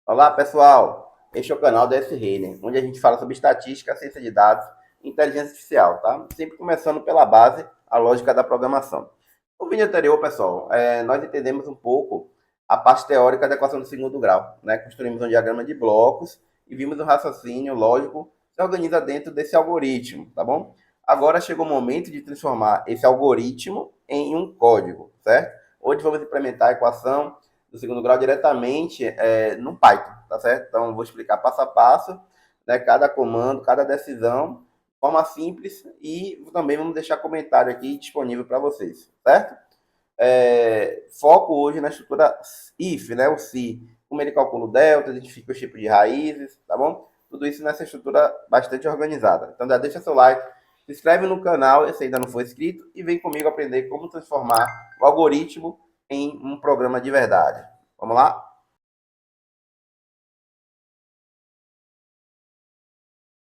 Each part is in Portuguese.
Olá, pessoal. Este é o canal da S Reiner, onde a gente fala sobre estatística, ciência de dados e inteligência artificial, tá? Sempre começando pela base, a lógica da programação. No vídeo anterior, pessoal, nós entendemos um pouco a parte teórica da equação do segundo grau, né? Construímos um diagrama de blocos e vimos o raciocínio lógico que se organiza dentro desse algoritmo, tá bom? Agora chegou o momento de transformar esse algoritmo em um código, certo? Hoje vamos implementar a equação do segundo grau diretamente no Python, tá certo? Então, eu vou explicar passo a passo, né, cada comando, cada decisão, de forma simples, e também vamos deixar comentário aqui disponível para vocês, certo? Foco hoje na estrutura if, né, o se, como ele calcula o delta, identifica os tipos de raízes, tá bom? Tudo isso nessa estrutura bastante organizada. Então, já deixa seu like, se inscreve no canal, se ainda não for inscrito, e vem comigo aprender como transformar o algoritmo em um programa de verdade. Vamos lá?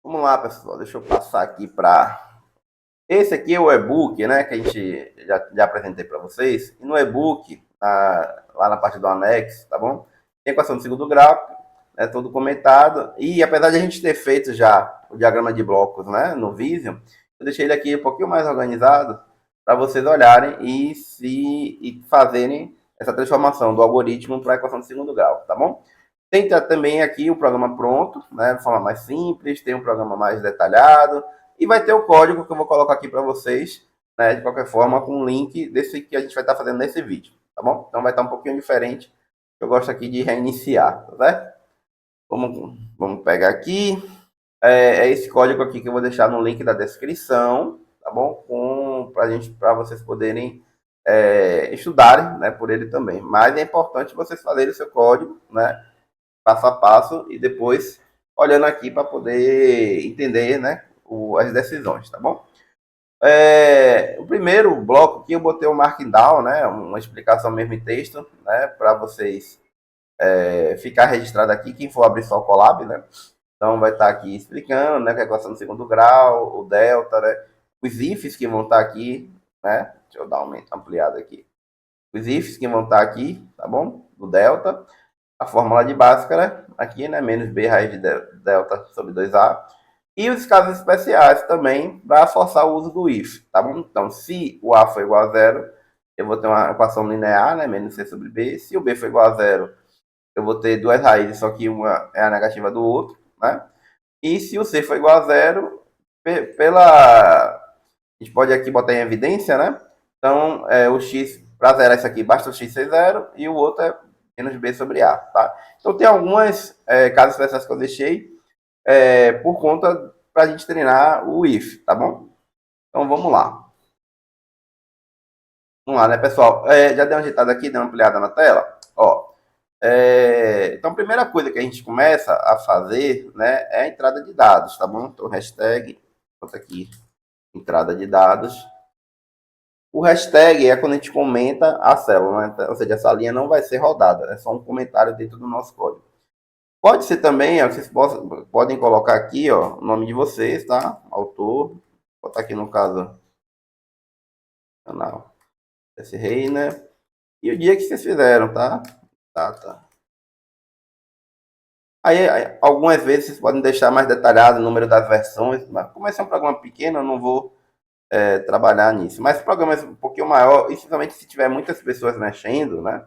Vamos lá, pessoal. Deixa eu passar aqui para. Esse aqui é o e-book, né? Que a gente já apresentei para vocês. E no e-book, lá na parte do anexo, tá bom? Tem equação de segundo grau, é todo comentado. E apesar de a gente ter feito já o diagrama de blocos, né? No Visio, eu deixei ele aqui um pouquinho mais organizado para vocês olharem e fazerem essa transformação do algoritmo para a equação de segundo grau, tá bom? Tem também aqui o programa pronto, né, de forma mais simples, tem um programa mais detalhado, e vai ter o código que eu vou colocar aqui para vocês, né, de qualquer forma, com o link desse que a gente vai estar fazendo nesse vídeo, tá bom? Então vai estar um pouquinho diferente, eu gosto aqui de reiniciar, tá certo? Vamos pegar aqui, é esse código aqui que eu vou deixar no link da descrição, tá bom? Para vocês poderem estudarem, né, por ele também. Mas é importante vocês fazerem o seu código, né, passo a passo e depois olhando aqui para poder entender, né, as decisões, tá bom? O primeiro bloco aqui eu botei o markdown, né, uma explicação mesmo em texto, né, para vocês ficar registrado aqui, quem for abrir só o Colab, né, então vai estar aqui explicando, né, que é a equação do segundo grau, o delta, né, os ifs que vão estar aqui, né, deixa eu dar uma ampliada aqui, os ifs que vão estar aqui, tá bom, do delta, a fórmula de Bhaskara, aqui, né, menos b raiz de delta sobre 2a, e os casos especiais também para forçar o uso do if, tá bom? Então, se o a for igual a zero, eu vou ter uma equação linear, né, menos c sobre b. Se o b for igual a zero, eu vou ter duas raízes, só que uma é a negativa do outro, né? E se o c for igual a zero, pela... A gente pode aqui botar em evidência, né? Então, o x, para zerar isso aqui, basta o x ser zero, e o outro é menos b sobre a, tá? Então, tem algumas casos especiais que eu deixei por conta para a gente treinar o if, tá bom? Então, vamos lá. Vamos lá, né, pessoal? Já deu uma agitada aqui, deu uma ampliada na tela? Ó, então, a primeira coisa que a gente começa a fazer, né, é a entrada de dados, tá bom? Então, hashtag, bota aqui, entrada de dados. O hashtag é quando a gente comenta a célula, né? Ou seja, essa linha não vai ser rodada, é só um comentário dentro do nosso código. Pode ser também, ó, vocês podem colocar aqui, ó, o nome de vocês, tá? Autor, vou botar aqui no caso, canal S Reiner, e o dia que vocês fizeram, tá? Tá. Aí, algumas vezes vocês podem deixar mais detalhado o número das versões, mas como esse é um programa pequeno, eu não vou trabalhar nisso. Mas programas um pouquinho maior, e principalmente se tiver muitas pessoas mexendo, né?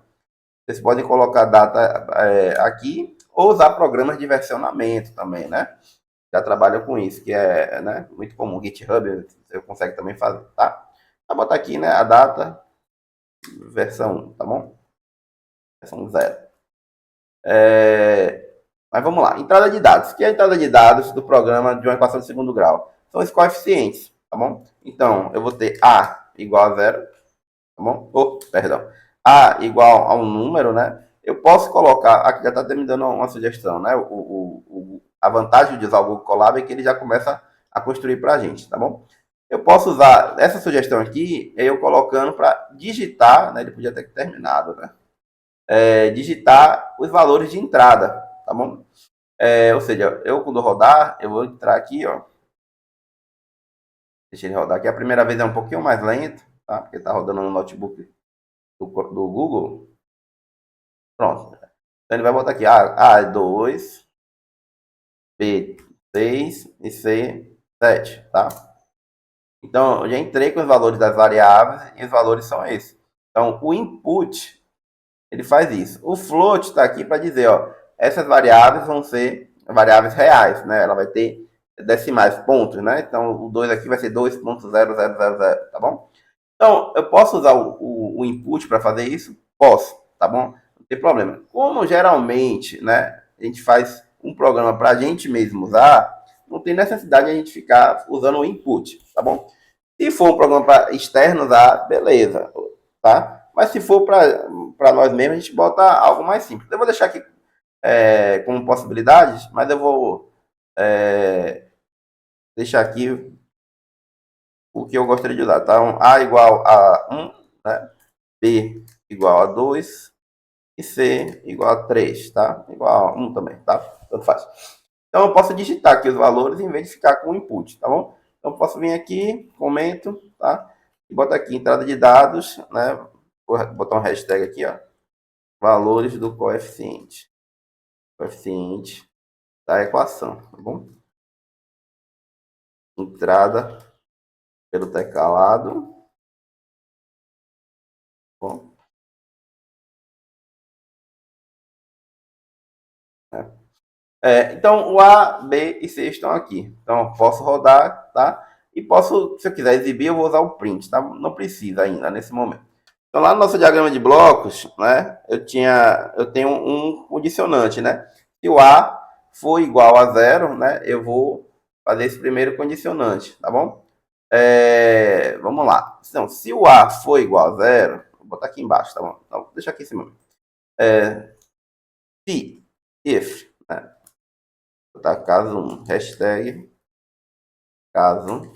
Vocês podem colocar data aqui ou usar programas de versionamento também, né? Já trabalham com isso, que é, né, muito comum. GitHub você consegue também fazer, tá? Vou botar aqui, né, a data, versão 1, tá bom? Versão 0. Mas vamos lá. Entrada de dados. O que é a entrada de dados do programa de uma equação de segundo grau? São os coeficientes, tá bom? Então, eu vou ter A igual a zero, tá bom? Perdão. A igual a um número, né? Eu posso colocar, aqui já está me dando uma sugestão, né? A vantagem de usar o Google Colab é que ele já começa a construir para a gente, tá bom? Eu posso usar essa sugestão aqui, eu colocando para digitar, né? Ele podia ter terminado, né? Digitar os valores de entrada, tá bom? Ou seja, eu quando rodar, eu vou entrar aqui, ó. Deixa ele rodar aqui. A primeira vez é um pouquinho mais lento, tá? Porque está rodando no notebook do Google. Pronto. Então ele vai botar aqui A é 2, B 6 e C 7, tá? Então eu já entrei com os valores das variáveis e os valores são esses. Então o input ele faz isso. O float está aqui para dizer, ó, essas variáveis vão ser variáveis reais, né? Ela vai ter decimais, pontos, né? Então o 2 aqui vai ser 2.0000, tá bom? Então eu posso usar o input para fazer isso? Posso, tá bom? Não tem problema. Como geralmente, né, a gente faz um programa para a gente mesmo usar, não tem necessidade de a gente ficar usando o input, tá bom? Se for um programa para externo usar, beleza, tá? Mas se for para nós mesmos, a gente bota algo mais simples. Eu vou deixar aqui como possibilidades, mas eu vou deixar aqui o que eu gostaria de usar. Então, A igual a 1, né? B igual a 2 e C igual a 3, tá? Igual a 1 também, tá? Tanto faz. Então, eu posso digitar aqui os valores em vez de ficar com o input, tá bom? Então, eu posso vir aqui, comento, tá? E botar aqui entrada de dados, né? Vou botar um hashtag aqui, ó. Valores do coeficiente. Coeficiente da equação, tá bom? Entrada pelo teclado. Bom. Então, o A, B e C estão aqui. Então, eu posso rodar, tá? E posso, se eu quiser exibir, eu vou usar o print, tá? Não precisa ainda, nesse momento. Então, lá no nosso diagrama de blocos, né? Eu tenho um condicionante, né? Se o A for igual a zero, né? Eu vou fazer esse primeiro condicionante, tá bom? Vamos lá. Então, se o A for igual a zero, vou botar aqui embaixo, tá bom? Então, deixa aqui em cima. Se, if, né? Vou botar caso 1, hashtag caso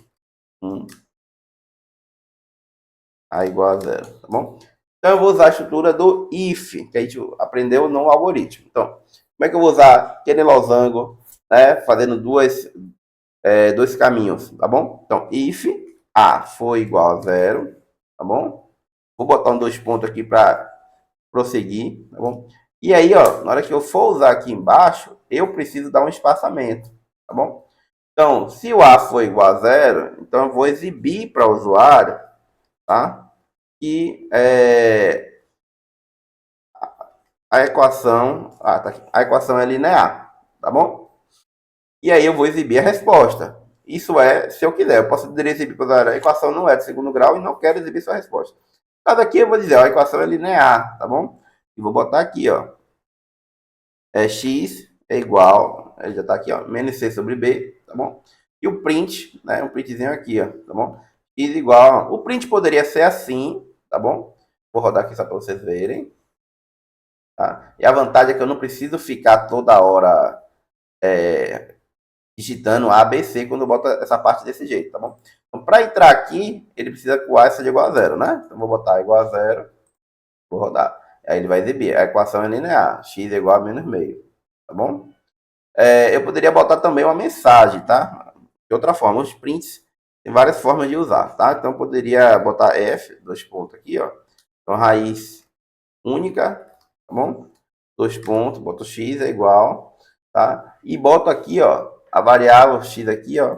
1 A igual a zero, tá bom? Então, eu vou usar a estrutura do if, que a gente aprendeu no algoritmo. Então, como é que eu vou usar aquele losango, né? Fazendo dois caminhos, tá bom? Então, if A for igual a zero, tá bom? Vou botar um dois pontos aqui para prosseguir, tá bom? E aí, ó, na hora que eu for usar aqui embaixo, eu preciso dar um espaçamento, tá bom? Então, se o A for igual a zero, então eu vou exibir para o usuário, tá? Que a equação, tá aqui, a equação é linear, tá bom? E aí eu vou exibir a resposta. Isso é, se eu quiser, eu posso exibir para o usuário, a equação não é de segundo grau e não quero exibir sua resposta. Mas aqui eu vou dizer, ó, a equação é linear, tá bom? E vou botar aqui, ó, x é igual, ele já está aqui, ó, menos c sobre b, tá bom? E o print, né, um printzinho aqui, ó, tá bom? X igual, o print poderia ser assim, tá bom? Vou rodar aqui só para vocês verem. Tá? E a vantagem é que eu não preciso ficar toda hora digitando A, B, C quando eu boto essa parte desse jeito, tá bom? Então, para entrar aqui, ele precisa que o A seja igual a zero, né? Então, vou botar igual a zero, vou rodar. Aí ele vai exibir. A equação é linear, x é igual a menos meio, tá bom? Eu poderia botar também uma mensagem, tá? De outra forma, os prints tem várias formas de usar, tá? Então, eu poderia botar f, dois pontos aqui, ó. Então, raiz única, tá bom? Dois pontos, boto x é igual, tá? E boto aqui, ó, a variável x aqui, ó,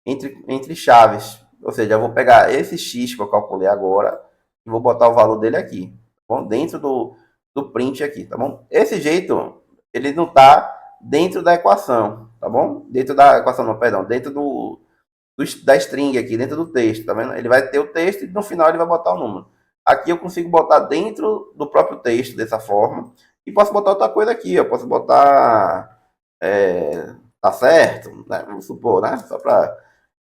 entre chaves. Ou seja, eu vou pegar esse x que eu calculei agora e vou botar o valor dele aqui, tá bom? Dentro do print aqui, tá bom? Esse jeito, ele não tá dentro da equação, tá bom? Dentro da equação, não, perdão, dentro da string aqui, dentro do texto, tá vendo? Ele vai ter o texto e no final ele vai botar o número. Aqui eu consigo botar dentro do próprio texto dessa forma. E posso botar outra coisa aqui, eu posso botar tá certo, né? Vamos supor, né? Só para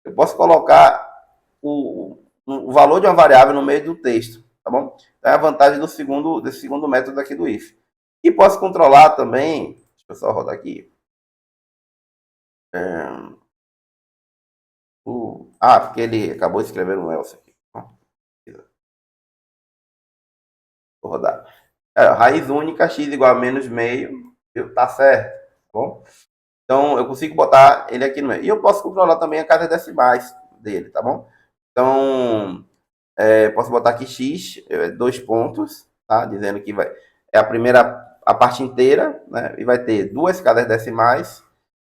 eu posso colocar o valor de uma variável no meio do texto, tá bom? Então é a vantagem desse segundo método aqui do if. E posso controlar também, deixa eu só rodar aqui. Porque ele acabou de escrever um else aqui. Vou rodar. Raiz única, x igual a menos meio, tá certo, tá bom? Então, eu consigo botar ele aqui no meio. E eu posso controlar também a casa decimais dele, tá bom? Então, posso botar aqui x, dois pontos, tá? Dizendo que é a primeira a parte inteira, né? E vai ter duas casas decimais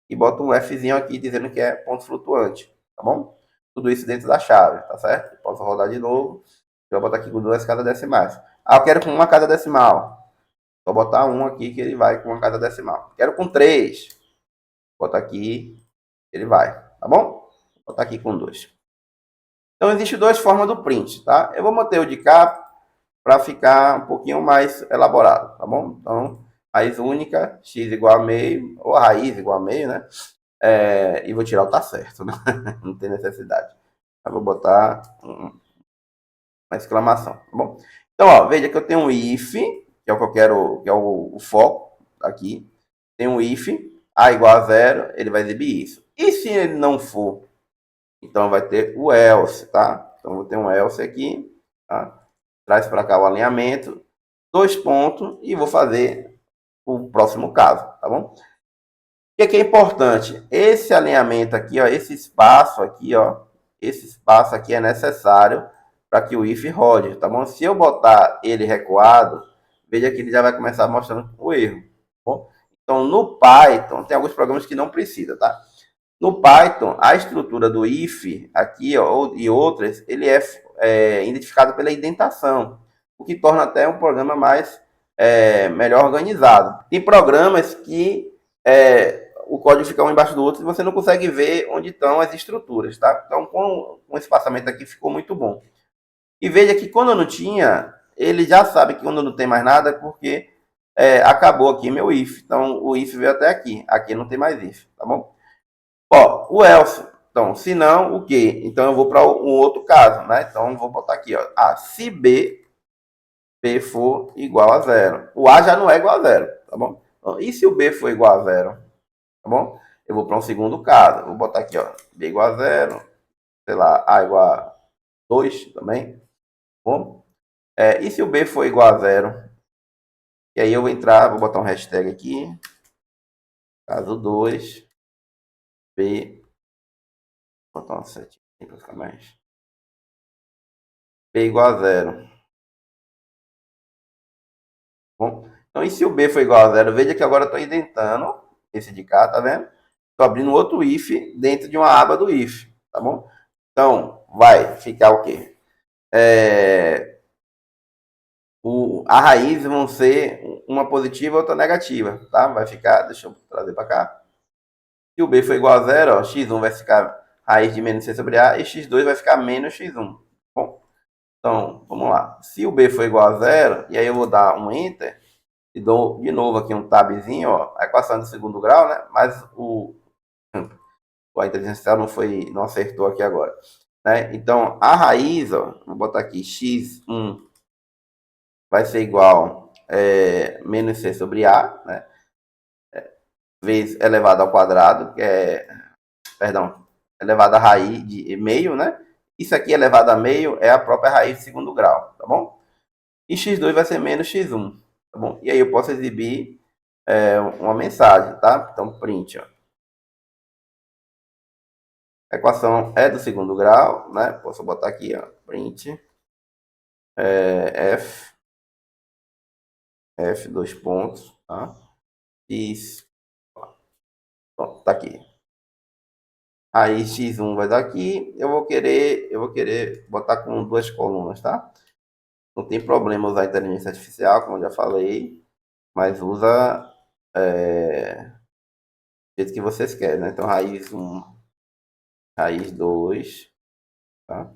e bota um Fzinho aqui dizendo que é ponto flutuante, tá bom? Tudo isso dentro da chave, tá certo? Posso rodar de novo. Eu vou botar aqui com duas casas decimais. Ah, eu quero com uma casa decimal. Vou botar um aqui que ele vai com uma casa decimal. Quero com três. Vou botar aqui, ele vai, tá bom? Vou botar aqui com dois. Então, existem duas formas do print, tá? Eu vou manter o de cá para ficar um pouquinho mais elaborado, tá bom? Então, raiz única, x igual a meio, ou a raiz igual a meio, né? E vou tirar o tá certo, né? Não tem necessidade. Eu vou botar uma exclamação, tá bom? Então, ó, veja que eu tenho um if, que é o que eu quero, que é o foco aqui. Tem um if, a igual a zero, ele vai exibir isso. E se ele não for? Então, vai ter o else, tá? Então, vou ter um else aqui, tá? Traz para cá o alinhamento, dois pontos, e vou fazer o próximo caso, tá bom? O que é importante? Esse alinhamento aqui, ó, esse espaço aqui, ó, esse espaço aqui é necessário para que o if rode, tá bom? Se eu botar ele recuado, veja que ele já vai começar mostrando o erro, tá bom? Então, no Python, tem alguns programas que não precisa, tá? No Python, a estrutura do if aqui, ó, e outras, ele é identificado pela indentação, o que torna até um programa mais melhor organizado. Tem programas que o código fica um embaixo do outro e você não consegue ver onde estão as estruturas, tá? Então, com esse espaçamento aqui ficou muito bom. E veja que quando eu não tinha, ele já sabe que quando não tem mais nada, porque acabou aqui meu if. Então, o if veio até aqui. Aqui não tem mais if, tá bom? Ó, o else. Então, se não, o quê? Então, eu vou para um outro caso, né? Então, vou botar aqui, ó. Ah, se B for igual a zero. O A já não é igual a zero, tá bom? Então, e se o B for igual a zero? Tá bom? Eu vou para um segundo caso. Vou botar aqui, ó. B igual a zero. Sei lá, A igual a 2 também. Tá bom? E se o B for igual a zero? E aí eu vou entrar, vou botar um hashtag aqui. Caso 2. B. Vou botar uma setinha para ficar mais. B igual a zero. Bom, então, e se o B for igual a zero? Veja que agora eu estou indentando esse de cá, tá vendo? Estou abrindo outro if dentro de uma aba do if, tá bom? Então, vai ficar o quê? A raiz vão ser uma positiva e outra negativa, tá? Vai ficar, deixa eu trazer para cá. Se o B for igual a zero, ó, x1 vai ficar raiz de menos c sobre a e x2 vai ficar menos x1. Bom, então, vamos lá. Se o B for igual a zero, e aí eu vou dar um enter, e dou de novo aqui um tabzinho, ó, a equação do segundo grau, né? Mas a inteligência artificial não acertou aqui agora, né? Então, a raiz, ó, vou botar aqui, x1 vai ser igual menos c sobre a, né? Vezes elevado ao quadrado, perdão, elevado a raiz de meio, né? Isso aqui elevado a meio é a própria raiz de segundo grau, tá bom? E x2 vai ser menos x1, tá bom? E aí eu posso exibir uma mensagem, tá? Então, print, ó. A equação é do segundo grau, né? Posso botar aqui, ó, print f dois pontos, tá? X, pronto, tá aqui. Aí x1 vai dar aqui, eu vou querer botar com duas colunas, tá? Não tem problema usar inteligência artificial, como eu já falei, mas usa do jeito que vocês querem, né? Então, raiz 1, raiz 2, tá?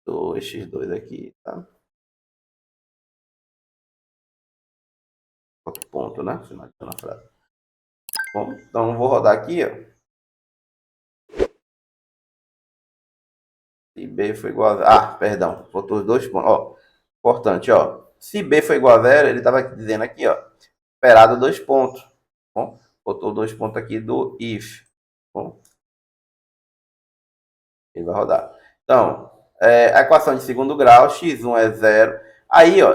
2x2 aqui, tá? Outro ponto, né? Finalizando a frase. Bom, então vou rodar aqui, ó. Se B for igual a zero. Ah, perdão. Botou os dois pontos. Ó, importante, ó. Se B for igual a zero, ele estava dizendo aqui, ó. Esperado dois pontos. Bom, botou dois pontos aqui do if. Bom, ele vai rodar. Então, a equação de segundo grau, x1 é zero. Aí, ó,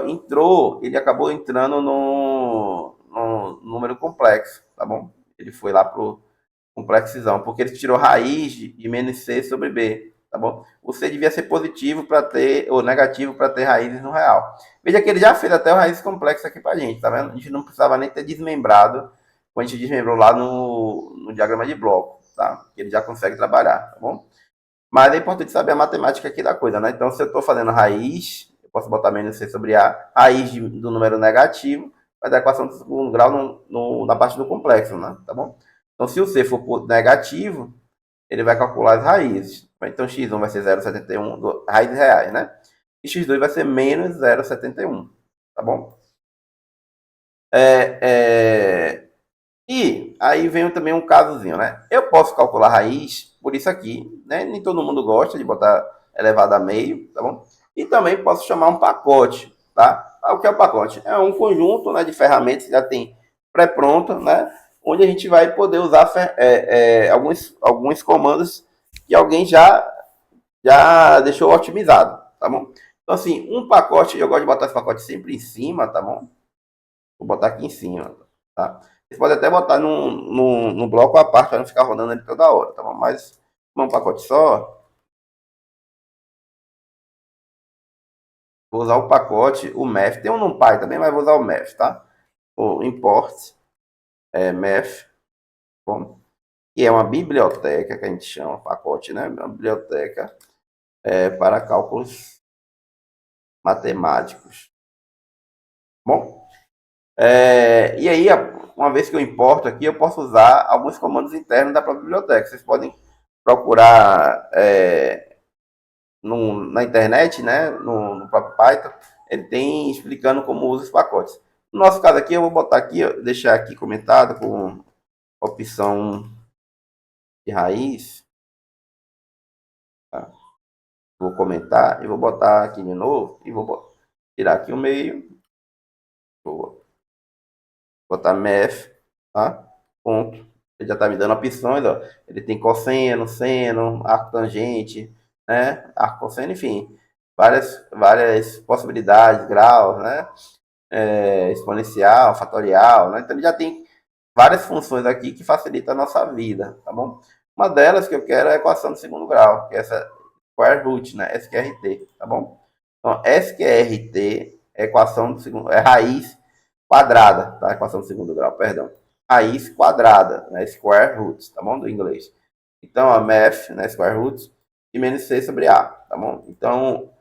ele acabou entrando no número complexo, tá bom? Ele foi lá pro complexizão, porque ele tirou raiz de menos c sobre b, tá bom? O C devia ser positivo para ter, ou negativo para ter raízes no real. Veja que ele já fez até o raiz complexo aqui pra gente, tá vendo? A gente não precisava nem ter desmembrado, quando a gente desmembrou lá no diagrama de bloco, tá? Ele já consegue trabalhar, tá bom? Mas é importante saber a matemática aqui da coisa, né? Então, se eu estou fazendo raiz, eu posso botar menos C sobre A, raiz do número negativo, vai dar equação de segundo grau na parte do complexo, né? Tá bom? Então, se o C for negativo, ele vai calcular as raízes. Então, x1 vai ser 0,71 raízes reais, né? E x2 vai ser menos 0,71, tá bom? E aí vem também um casozinho, né? Eu posso calcular a raiz por isso aqui, né? Nem todo mundo gosta de botar elevado a meio, tá bom? E também posso chamar um pacote, tá? O que é o pacote? É um conjunto, né, de ferramentas que já tem pré-pronta, né? Onde a gente vai poder usar alguns comandos que alguém já deixou otimizado, tá bom? Então, assim, um pacote, eu gosto de botar esse pacote sempre em cima, tá bom? Vou botar aqui em cima, tá? Você pode até botar no bloco à parte para não ficar rodando ele toda hora, tá bom? Mas um pacote só, vou usar o pacote, o math. Tem um NumPy também, mas vou usar o math, tá? O import math, bom, que é uma biblioteca que a gente chama pacote, né? Uma biblioteca para cálculos matemáticos. Bom, e aí, uma vez que eu importo aqui, eu posso usar alguns comandos internos da própria biblioteca. Vocês podem procurar na internet, né, no próprio Python, ele tem explicando como usa os pacotes. No nosso caso aqui, eu vou botar aqui, deixar aqui comentado com opção de raiz. Tá? Vou comentar e vou botar aqui de novo e vou tirar aqui o meio. Vou botar math, tá? Ponto. Ele já está me dando opções, ó. Ele tem cosseno, seno, arco tangente, né? Arco cosseno, enfim, várias possibilidades, graus, né? Exponencial, fatorial, né? Então ele já tem várias funções aqui que facilitam a nossa vida, tá bom? Uma delas que eu quero é a equação de segundo grau, que é essa square root, né? SQRT, tá bom? Então, SQRT é equação do segundo, é raiz quadrada, tá? Equação do segundo grau, perdão. Raiz quadrada, né? Square root, tá bom? Do inglês. Então, a math, né? Square root e menos C sobre A, tá bom? Então,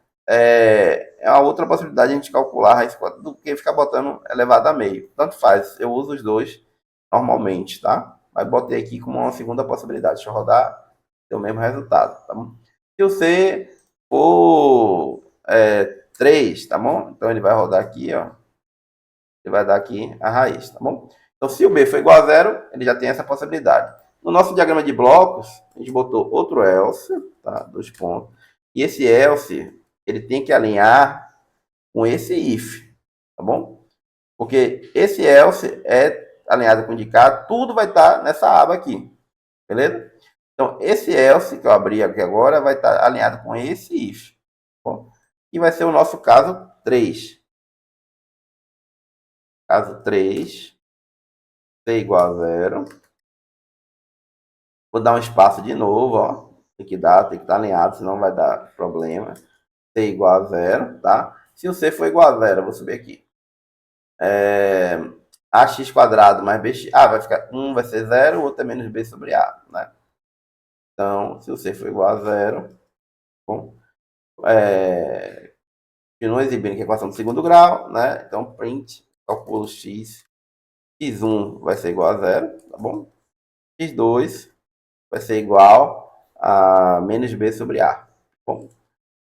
uma outra possibilidade de a gente calcular a raiz quadrada do que ficar botando elevado a meio. Tanto faz, eu uso os dois normalmente, tá? Mas botei aqui como uma segunda possibilidade. Deixa eu rodar, ter o mesmo resultado, tá bom? Se o C for 3, tá bom? Então ele vai rodar aqui, ó. Ele vai dar aqui a raiz, tá bom? Então, se o B for igual a zero, ele já tem essa possibilidade. No nosso diagrama de blocos, a gente botou outro else, tá? 2 pontos. E esse else, ele tem que alinhar com esse if, tá bom? Porque esse else é alinhado com indicar, tudo vai estar nessa aba aqui, beleza? Então, esse else que eu abri aqui agora vai estar alinhado com esse if, tá bom? E vai ser o nosso caso 3. Caso 3, C igual a zero. Vou dar um espaço de novo, ó. Tem que estar alinhado, senão vai dar problema. C igual a zero, tá? Se o C for igual a zero, eu vou subir aqui. AX quadrado mais BX. Vai ficar 1 vai ser zero, o outro é menos B sobre A, né? Então, se o C for igual a zero, bom, continua exibindo aqui a equação do segundo grau, né? Então, print, calculo x. X1 vai ser igual a zero, tá bom? X2 vai ser igual a menos B sobre A. Bom,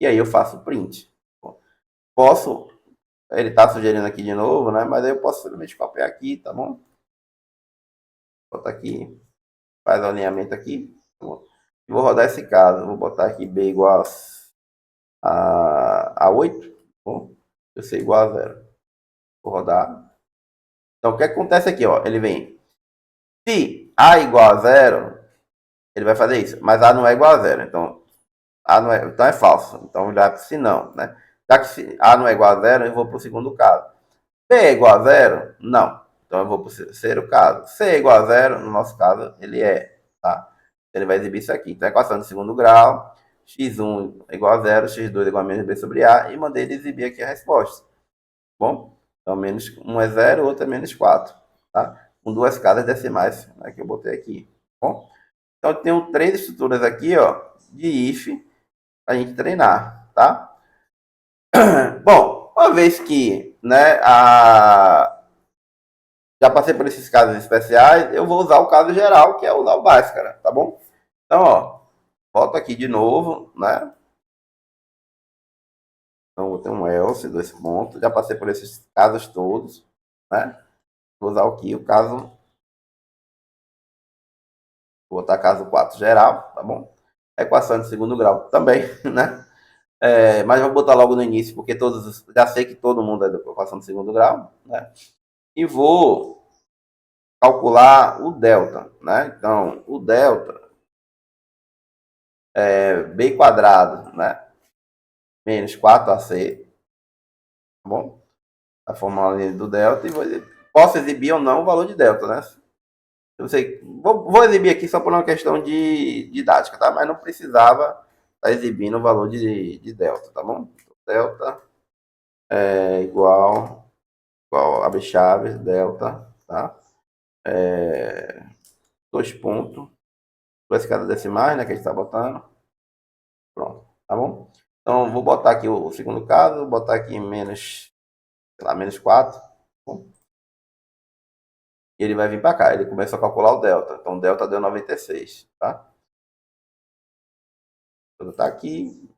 e aí eu faço o print. Bom, posso, ele está sugerindo aqui de novo, né? Mas aí eu posso simplesmente copiar aqui, tá bom? Botar aqui, faz o alinhamento aqui. Tá bom? E vou rodar esse caso. Vou botar aqui B igual a 8. Tá bom, eu sei igual a zero. Vou rodar. Então o que acontece aqui, ó? Ele vem. Se A igual a zero, ele vai fazer isso. Mas A não é igual a zero. Então A não é, então é falso. Então ele vai para se não, né? Já que A não é igual a zero, eu vou para o segundo caso. B é igual a zero? Não. Então eu vou para o terceiro caso. C é igual a zero, no nosso caso, ele é, tá? Ele vai exibir isso aqui. Então, a equação de segundo grau x1 é igual a zero, x2 é igual a menos b sobre a, e mandei ele exibir aqui a resposta. Bom, então menos 1 é 0, o outro é menos 4, tá? Com duas casas decimais, né, que eu botei aqui. Bom, então eu tenho 3 estruturas aqui, ó, de if, para a gente treinar, tá? Bom, uma vez que, né, já passei por esses casos especiais, eu vou usar o caso geral, que é usar o Bhaskara, tá bom? Então, ó, volto aqui de novo, né? Então, vou ter um else, 2 pontos. Já passei por esses casos todos, né? Vou usar aqui o caso. Vou botar caso 4 geral, tá bom? Equação de segundo grau também, né? Mas vou botar logo no início, porque já sei que todo mundo é da equação de segundo grau, né? E vou calcular o delta, né? Então, o delta é b quadrado, né? Menos 4ac, tá bom? A fórmula do delta, e posso exibir ou não o valor de delta, né? Eu sei, vou exibir aqui só por uma questão de didática, tá? Mas não precisava estar exibindo o valor de delta, tá bom? Delta é igual a B Chaves, delta, tá? 2 pontos, 2 cada decimais, né? Que a gente está botando. Pronto, tá bom? Então, vou botar aqui o segundo caso, vou botar aqui menos, sei lá, menos 4. Bom, e ele vai vir para cá, ele começa a calcular o delta. Então, o delta deu 96, tá? Vou botar aqui.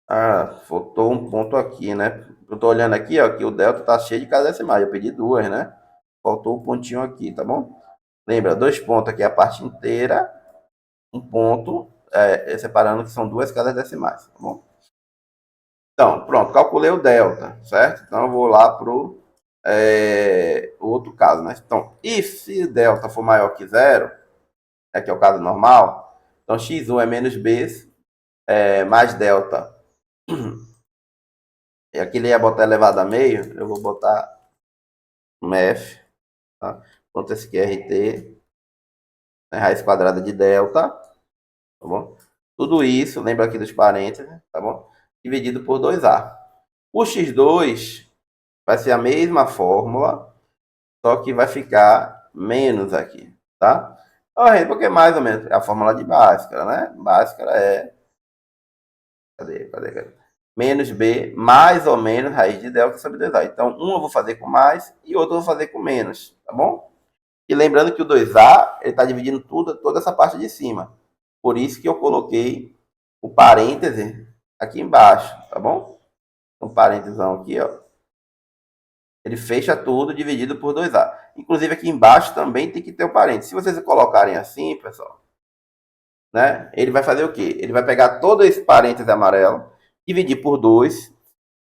Ah, faltou um ponto aqui, né? Eu tô olhando aqui, ó, que o delta tá cheio de cada decimais. Eu pedi 2, né? Faltou um pontinho aqui, tá bom? Lembra, 2 pontos aqui é a parte inteira, um ponto separando que são 2 casas decimais, tá bom? Então, pronto, calculei o delta, certo? Então, eu vou lá pro outro caso, né? Então, e se delta for maior que zero, que é o caso normal, então x1 é menos b mais delta. E aqui ele ia botar elevado a meio, eu vou botar MEF, tá? Pronto, esse aqui é RT, né? Raiz quadrada de delta, tá bom? Tudo isso, lembra aqui dos parênteses, tá bom? Dividido por 2A. O x2 vai ser a mesma fórmula, só que vai ficar menos aqui, tá? Porque mais ou menos é a fórmula de Bhaskara, né? Bhaskara é... Cadê? Menos b, mais ou menos, raiz de delta sobre 2A. Então, um eu vou fazer com mais e outro eu vou fazer com menos, tá bom? E lembrando que o 2A, ele está dividindo toda essa parte de cima. Por isso que eu coloquei o parêntese aqui embaixo, tá bom? Um parêntesão aqui, ó. Ele fecha tudo dividido por 2A. Inclusive aqui embaixo também tem que ter o parêntese. Se vocês colocarem assim, pessoal, né? Ele vai fazer o quê? Ele vai pegar todo esse parêntese amarelo, dividir por 2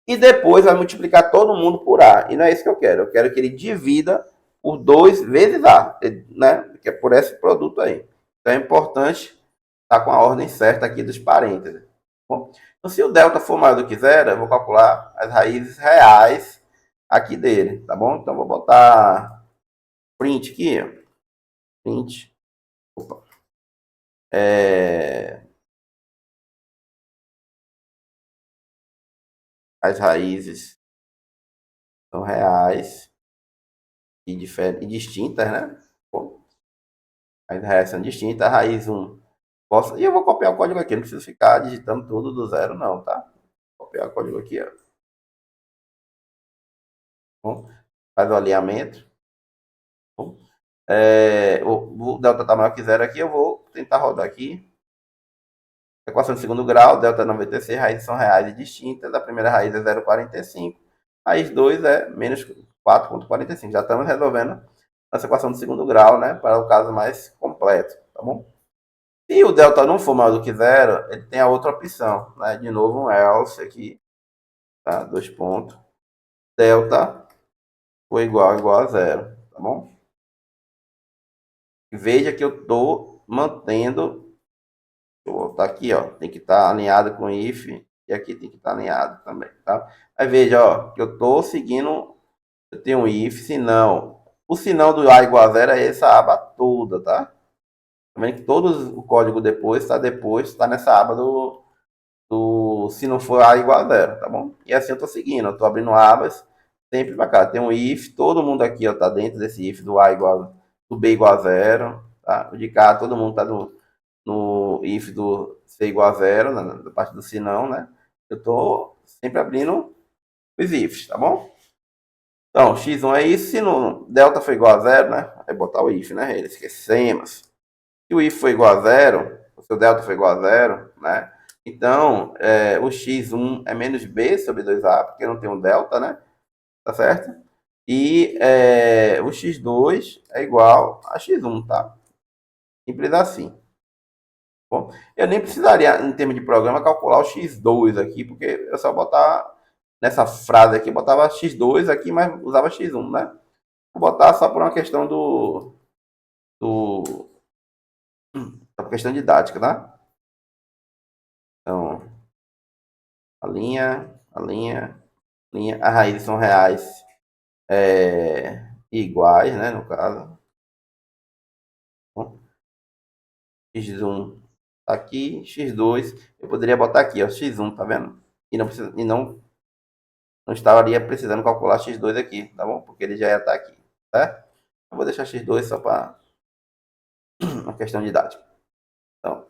e depois vai multiplicar todo mundo por A. E não é isso que eu quero. Eu quero que ele divida por 2 vezes A, né? Que é por esse produto aí. Então é importante estar com a ordem certa aqui dos parênteses. Bom, então, se o delta for maior do que zero, eu vou calcular as raízes reais aqui dele, tá bom? Então vou botar print aqui, ó. Print. Opa. As raízes são reais e distintas, né? Bom, as reais são distintas. A raiz 1 e eu vou copiar o código aqui, não preciso ficar digitando tudo do zero, não, tá? Vou copiar o código aqui, ó. Bom, faz o alinhamento. Bom, o delta tá maior que zero aqui, eu vou tentar rodar aqui. Equação de segundo grau, delta 96, raízes são reais e distintas. A primeira raiz é 0,45. Raiz 2 é menos 4,45. Já estamos resolvendo essa equação de segundo grau, né? Para o caso mais completo, tá bom? Se o delta não for maior do que zero, ele tem a outra opção, né? De novo, um else aqui, tá? 2 pontos. Delta for igual a zero, tá bom? Veja que eu estou mantendo. Vou botar aqui, ó. Tem que estar alinhado com if. E aqui tem que estar alinhado também, tá? Aí veja, ó, que eu estou seguindo. Eu tenho um if, se não. O sinal do A igual a zero é essa aba toda, tá? Tá vendo que todo o código depois está nessa aba do se não for A igual a zero, tá bom? E assim eu estou seguindo, eu estou abrindo abas sempre para cá. Tem um if, todo mundo aqui ó, tá dentro desse if do A igual, do B igual a zero, tá? O de cá, todo mundo tá no if do C igual a zero, na parte do se não, né? Eu estou sempre abrindo os ifs, tá bom? Então, x1 é isso, se no delta for igual a zero, né? Aí botar o if, né? Ele esquecemos. Se o if for igual a zero, se o delta for igual a zero, né? Então, o x1 é menos b sobre 2a, porque não tem um delta, né? Tá certo? E o x2 é igual a x1, tá? Simples assim. Bom, eu nem precisaria, em termos de programa, calcular o x2 aqui, porque eu só botar nessa frase aqui, botava x2 aqui, mas usava x1, né? Vou botar só por uma questão do uma questão didática, tá? Então, a linha, as raízes são reais iguais, né, no caso. Bom, x1 tá aqui, x2, eu poderia botar aqui, ó, x1, tá vendo? E não estaria precisando calcular x2 aqui, tá bom? Porque ele já ia estar aqui, certo? Eu vou deixar x2 só para uma questão didática. Então,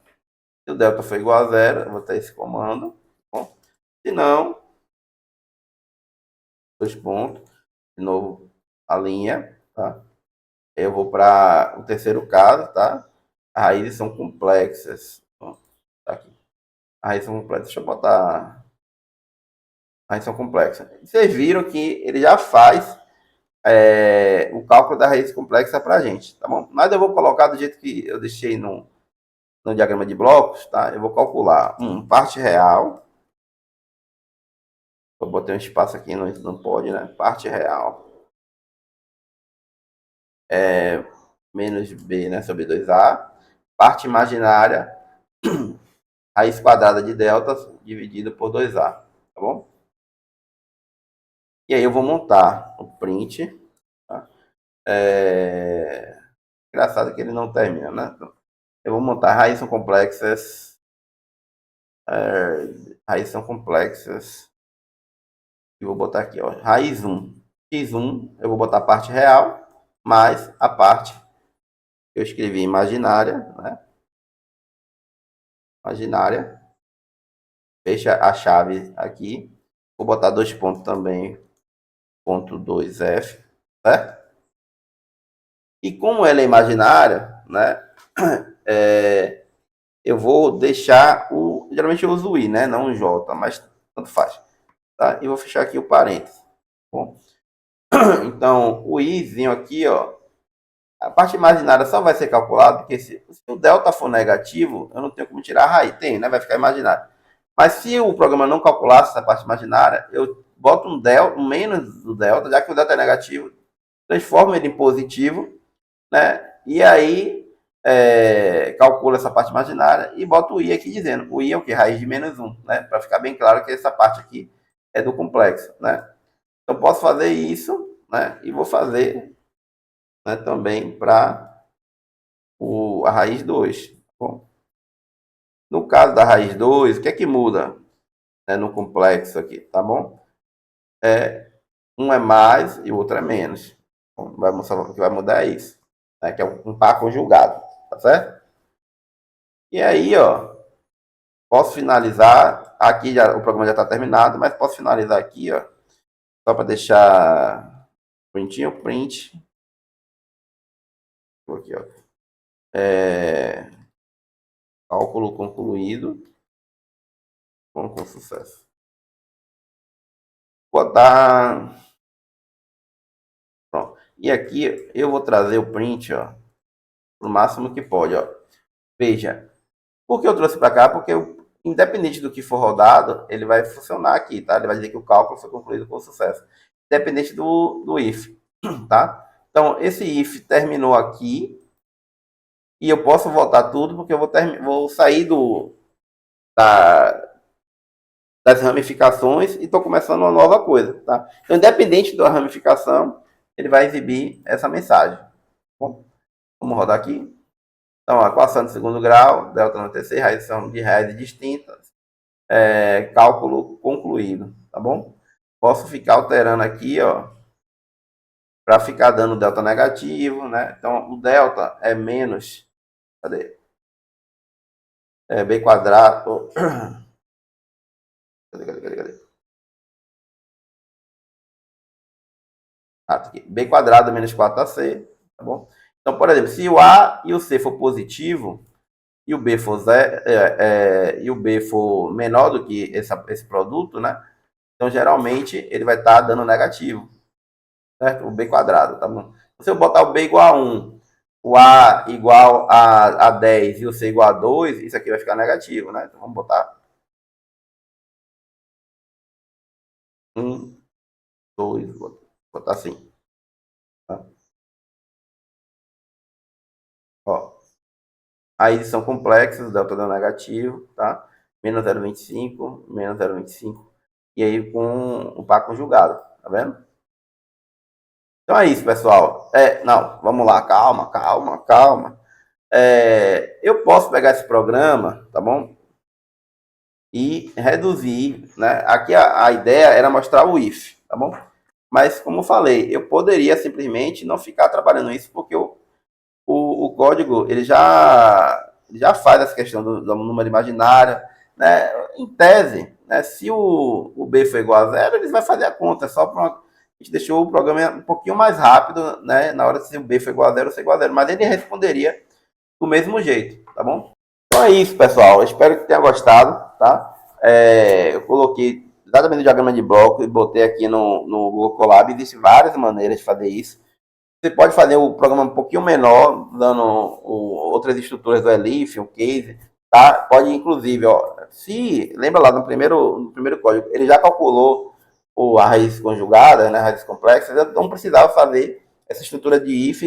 se o delta for igual a zero, eu vou ter esse comando. Tá bom? Se não, dois pontos, de novo a linha, tá? Eu vou para o terceiro caso, tá? As raízes são complexas. Ó, tá aqui. As raízes são complexas. Deixa eu botar. As raízes são complexas. Vocês viram que ele já faz o cálculo da raiz complexa para a gente, tá bom? Mas eu vou colocar do jeito que eu deixei no diagrama de blocos, tá? Eu vou calcular parte real. Eu botei um espaço aqui, não pode, né? Parte real menos b, né? Sobre 2a. Parte imaginária, raiz quadrada de delta dividido por 2a, tá bom? E aí eu vou montar o print, tá? Engraçado que ele não termina, né? Então, eu vou montar raízes são complexas, raízes são complexas, e vou botar aqui, ó, raiz 1, x1, eu vou botar a parte real, mais a parte que eu escrevi imaginária, né? Imaginária, fecha a chave aqui, vou botar dois pontos também, ponto 2f, certo? E como ela é imaginária, né? Eu vou deixar geralmente eu uso o i, né? Não o j, mas tanto faz, tá? E vou fechar aqui o parênteses. Bom, então o izinho aqui, ó, a parte imaginária só vai ser calculada porque se o delta for negativo, eu não tenho como tirar a raiz, tem, né? Vai ficar imaginário. Mas se o programa não calculasse essa parte imaginária, eu boto um menos do delta, já que o delta é negativo, transformo ele em positivo, né? E aí calcula essa parte imaginária e bota o i aqui dizendo. O i é o que? Raiz de menos 1, né? Para ficar bem claro que essa parte aqui é do complexo, né? Então, posso fazer isso, né? E vou fazer, né, também para a raiz 2. Bom, no caso da raiz 2, o que é que muda, né, no complexo aqui, tá bom? Um é mais e o outro é menos. Bom, o que vai mudar é isso, né, que é um par conjugado, tá certo? E aí, ó, posso finalizar. Aqui o programa já está terminado, mas posso finalizar aqui, ó, só para deixar printinho, print. Aqui, ó. Cálculo concluído com sucesso. Botar. Pronto. E aqui eu vou trazer o print, ó, o máximo que pode, ó. Veja, por que eu trouxe para cá? Porque independente do que for rodado, ele vai funcionar aqui, tá? Ele vai dizer que o cálculo foi concluído com sucesso. Independente do if, tá? Então, esse if terminou aqui e eu posso voltar tudo porque eu vou sair das ramificações e estou começando uma nova coisa, tá? Então, independente da ramificação, ele vai exibir essa mensagem. Bom, vamos rodar aqui. Então, a equação de segundo grau, delta no terceiro, raiz são de raízes distintas, cálculo concluído, tá bom? Posso ficar alterando aqui, ó, para ficar dando delta negativo, né? Então, o delta é menos, cadê? B quadrado, cadê? Aqui. B quadrado menos 4AC, tá bom? Então, por exemplo, se o A e o C for positivo, e o B for, e o B for menor do que esse produto, né? Então, geralmente, ele vai estar dando negativo, certo? O B quadrado, tá bom? Se eu botar o B igual a 1, o A igual a 10 e o C igual a 2, isso aqui vai ficar negativo, né? Então, vamos botar 1, 2, vou botar assim, tá? Ó, aí são complexos, delta dando negativo, tá? Menos 0,25, menos 0,25, e aí com o par conjugado, tá vendo? Então é isso, pessoal. Não, vamos lá, calma. Eu posso pegar esse programa, tá bom? E reduzir, né? Aqui a ideia era mostrar o if, tá bom? Mas, como eu falei, eu poderia simplesmente não ficar trabalhando isso, porque o código ele já faz essa questão do número imaginário, né? Em tese, né? Se o B for igual a zero, ele vai fazer a conta, só para a gente deixou o programa um pouquinho mais rápido, né? Na hora se o B for igual a zero ou C igual a zero, mas ele responderia do mesmo jeito, tá bom? Então é isso, pessoal. Eu espero que tenha gostado, tá? Eu coloquei exatamente o diagrama de bloco e botei aqui no Google Colab. Existem várias maneiras de fazer isso. Você pode fazer o programa um pouquinho menor, dando outras estruturas do Elif, o case, tá? Pode, inclusive, ó, se lembra lá no primeiro código, ele já calculou a raiz conjugada, né, raízes complexas, eu não precisava fazer essa estrutura de if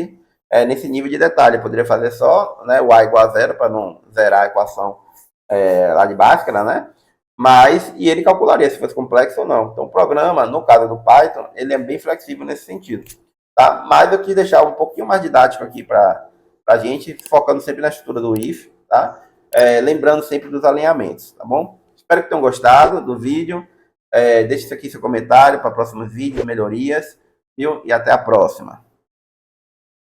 nesse nível de detalhe. Eu poderia fazer só, né, o a igual a zero para não zerar a equação lá de Bhaskara, né? Mas, e ele calcularia se fosse complexo ou não. Então, o programa, no caso do Python, ele é bem flexível nesse sentido. Tá? Mas eu quis deixar um pouquinho mais didático aqui para a gente, focando sempre na estrutura do if, tá? Lembrando sempre dos alinhamentos, tá bom? Espero que tenham gostado do vídeo. Deixe aqui seu comentário para próximos vídeos, melhorias, viu? E até a próxima.